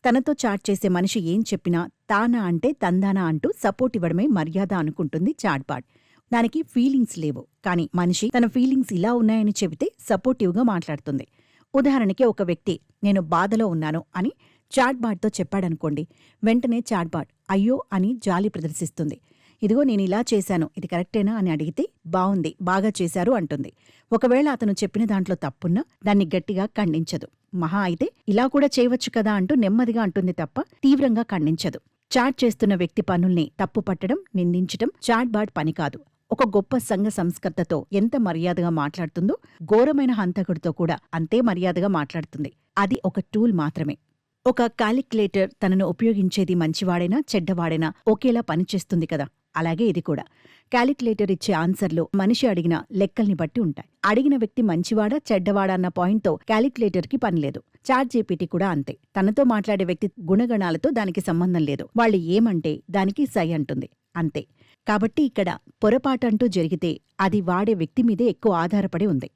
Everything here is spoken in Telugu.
తనతో చాట్ చేసే మనిషి ఏం చెప్పినా తానా అంటే తందానా అంటూ సపోర్ట్ ఇవ్వడమే మర్యాద అనుకుంటుంది చాట్‌బాట్. దానికి ఫీలింగ్స్ లేవు. కానీ మనిషి తన ఫీలింగ్స్ ఇలా ఉన్నాయని చెబితే సపోర్టివ్‌గా మాట్లాడుతుంది. ఉదాహరణకి ఒక వ్యక్తి నేను బాధలో ఉన్నాను అని చాట్‌బాట్‌తో చెప్పాడనుకోండి. వెంటనే చాట్‌బాట్ అయ్యో అని జాలి ప్రదర్శిస్తుంది. ఇదిగో నేనిలా చేశాను, ఇది కరెక్టేనా అని అడిగితే బావుంది, బాగా చేశారు అంటుంది. ఒకవేళ అతను చెప్పిన దాంట్లో తప్పున్నా దాన్ని గట్టిగా ఖండించదు. మహా అయితే ఇలా కూడా చేయవచ్చు కదా అంటూ నెమ్మదిగా అంటుంది తప్ప తీవ్రంగా ఖండించదు. చాట్ చేస్తున్న వ్యక్తి పనుల్ని తప్పు పట్టడం, నిందించటం చాట్‌బాట్ పని కాదు. ఒక గొప్ప సంఘ సంస్కర్తతో ఎంత మర్యాదగా మాట్లాడుతుందో ఘోరమైన హంతకుడితో కూడా అంతే మర్యాదగా మాట్లాడుతుంది. అది ఒక టూల్ మాత్రమే. ఒక కాలిక్యులేటర్ తనను ఉపయోగించేది మంచివాడైనా చెడ్డవాడైనా ఒకేలా పనిచేస్తుంది కదా, అలాగే ఇది కూడా. కాలిక్యులేటర్ ఇచ్చే ఆన్సర్లు మనిషి అడిగిన లెక్కల్ని బట్టి ఉంటాయి. అడిగిన వ్యక్తి మంచివాడా చెడ్డవాడా అన్న పాయింట్తో కాలిక్యులేటర్కి పనిలేదు. చాట్ జీపీటీ కూడా అంతే. తనతో మాట్లాడే వ్యక్తి గుణగణాలతో దానికి సంబంధం లేదు. వాళ్ళు ఏమంటే దానికి సై అంటుంది, అంతే. కాబట్టి ఇక్కడ పొరపాటంటూ జరిగితే అది వాడే వ్యక్తి మీదే ఎక్కువ ఆధారపడి ఉంది.